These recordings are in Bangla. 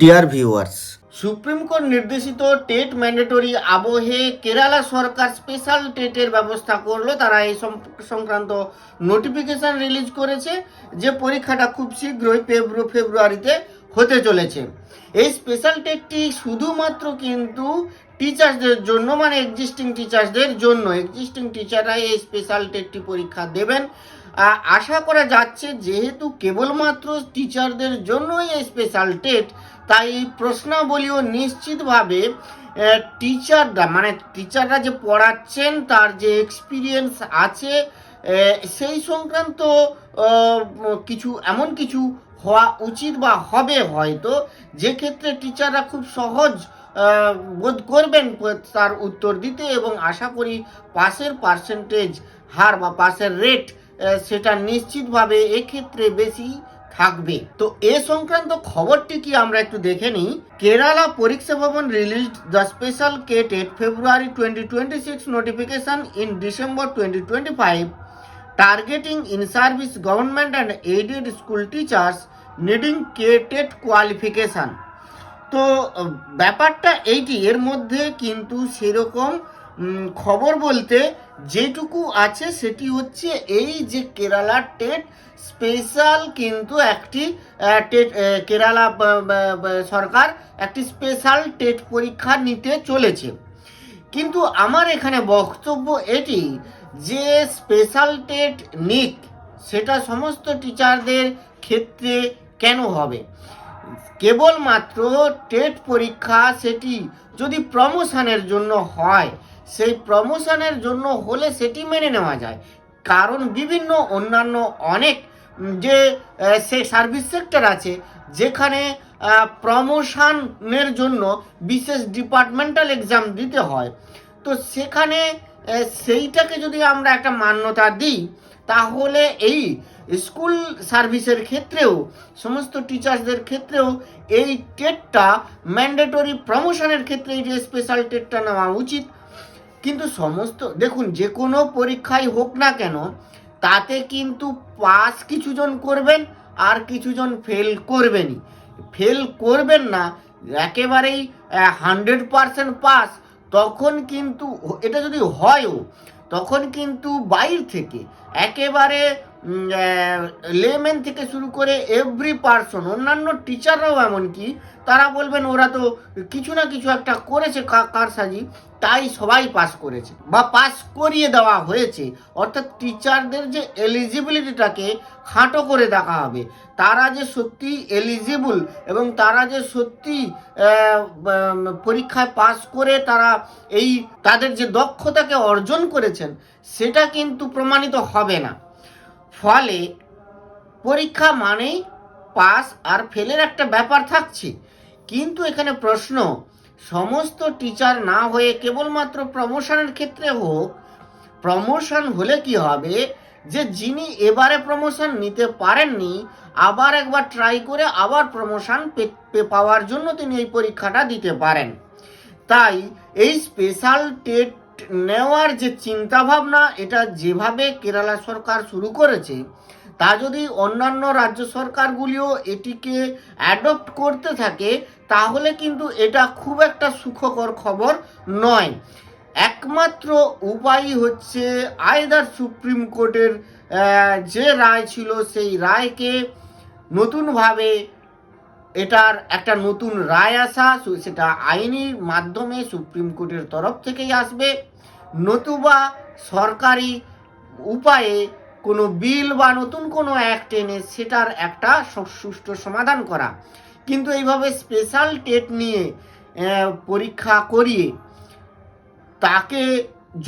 ডিয়ার ভিউয়ার্স, সুপ্রিম কোর্ট নির্দেশিত টেট ম্যান্ডেটরি আবহে কেরালা সরকার স্পেশাল টেটের ব্যবস্থা করলো। তারা এই সংক্রান্ত নোটিফিকেশন রিলিজ করেছে যে পরীক্ষাটা খুব শীঘ্রই ফেব্রুয়ারিতে হতে চলেছে। এই স্পেশাল টেটটি শুধুমাত্র কিন্তু টিচার্সদের জন্য, মানে এক্সিস্টিং টিচার্সদের জন্য। এক্সিস্টিং টিচাররা এই স্পেশাল টেটটি পরীক্ষা দেবেন। আশা করা যাচ্ছে যেহেতু কেবলমাত্র টিচারদের জন্যই এই স্পেশাল টেট, তাই প্রশ্নাবলীও নিশ্চিতভাবে টিচাররা যে পড়াচ্ছেন তার যে এক্সপিরিয়েন্স আছে সেই সংক্রান্ত এমন কিছু হওয়া উচিত বা হবে হয়তো, যে ক্ষেত্রে টিচাররা খুব সহজ বোধ করবেন তার উত্তর দিতে, এবং আশা করি পাসের পার্সেন্টেজ হার বা পাসের রেট সেটা নিশ্চিতভাবে এক্ষেত্রে বেশি থাকবে। তো এ সংক্রান্ত খবরটি কি আমরা একটু দেখে নিই। Kerala Pariksha Bhavan released the special TET February 2026 notification in December 2025 targeting in service government and aided school teachers needing TET qualification. তো ব্যাপারটা এইটি, এর মধ্যে কিন্তু সেরকম খবর বলতে যেটুকু আছে সেটি হচ্ছে এই যে কেরালা টেট স্পেশাল কিন্তু একটি কেরালা সরকার একটি স্পেশাল টেট পরীক্ষা নিতে চলেছে। কিন্তু আমার এখানে বক্তব্য এটি যে স্পেশাল টেট নিক, সেটা সমস্ত টিচারদের ক্ষেত্রে কেন হবে? কেবলমাত্র টেট পরীক্ষা সেটি যদি প্রমোশনের জন্য হয়, সেই প্রমোশনের জন্য হলে সেটি মেনে নেওয়া যায়। কারণ বিভিন্ন অন্যান্য অনেক যে সার্ভিস সেক্টর আছে যেখানে প্রমোশনের জন্য বিশেষ ডিপার্টমেন্টাল এক্সাম দিতে হয়, তো সেখানে সেইটাকে যদি আমরা একটা মান্যতা দিই, তাহলে এই স্কুল সার্ভিসের ক্ষেত্রেও, সমস্ত টিচার্সদের ক্ষেত্রেও এই টেটটা ম্যান্ডেটরি প্রমোশনের ক্ষেত্রে এই যে স্পেশাল টেটটা নেওয়া উচিত। কিন্তু দেখুন, যে কোনো পরীক্ষাই হোক না কেন, তাতে কিন্তু পাস কিছুজন করবেন আর কিছুজন ফেল করবেনই। ফেল করবেন না একেবারেই 100% পাস, তখন কিন্তু এটা যদি হয়ও, তখন কিন্তু বাইর থেকে একেবারে লেমেন থেকে শুরু করে এভরি পার্সন, অন্যান্য টিচাররাও এমনকি তারা বলবেন ওরা তো কিছু না কিছু একটা করেছে কারসাজি, তাই সবাই পাস করেছে বা পাস করিয়ে দেওয়া হয়েছে। অর্থাৎ টিচারদের যে এলিজিবিলিটিটাকে খাটো করে দেখা হবে, তারা যে সত্যি এলিজিবল এবং তারা যে সত্যি পরীক্ষায় পাস করে তারা তাদের যে দক্ষতাকে অর্জন করেছেন সেটা কিন্তু প্রমাণিত হবে না। ফলে পরীক্ষা মানেই পাস আর ফেলের একটা ব্যাপার থাকছে। কিন্তু এখানে প্রশ্ন, সমস্ত টিচার না হয়ে কেবলমাত্র প্রমোশনের ক্ষেত্রে হোক। প্রমোশন হলে কি হবে, যে যিনি এবারে প্রমোশন নিতে পারেননি, আবার একবার ট্রাই করে আবার প্রমোশন পাওয়ার জন্য তিনি এই পরীক্ষাটা দিতে পারেন। তাই এই স্পেশাল টেট নেওয়ার যে চিন্তাভাবনা, এটা যেভাবে কেরালা সরকার শুরু করেছে, তা যদি অন্যান্য রাজ্য সরকারগুলিও এটিকে অ্যাডপ্ট করতে থাকে, তাহলে কিন্তু এটা খুব একটা সুখকর খবর নয়। একমাত্র উপায় হচ্ছে আইদার সুপ্রিম কোর্টের যে রায় ছিল সেই রায়কে নতুনভাবে এটার একটা নতুন রায় আসা, সেটা আইনি মাধ্যমে সুপ্রিম কোর্টের তরফ থেকেই আসবে, নতুবা সরকারি উপায়ে কোনো বিল বা নতুন কোনো অ্যাক্ট এনে সেটার একটা সুষ্ঠু সমাধান করা। কিন্তু এইভাবে স্পেশাল টেট নিয়ে পরীক্ষা করিয়ে তাকে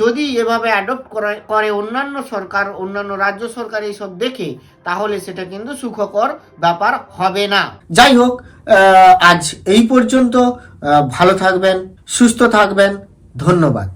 যদি এভাবে অ্যাডপ্ট করে অন্যান্য সরকার, অন্যান্য রাজ্য সরকার এইসব দেখে, তাহলে সেটা কিন্তু সুখকর ব্যাপার হবে না। যাই হোক, আজ এই পর্যন্ত। ভালো থাকবেন, সুস্থ থাকবেন, ধন্যবাদ।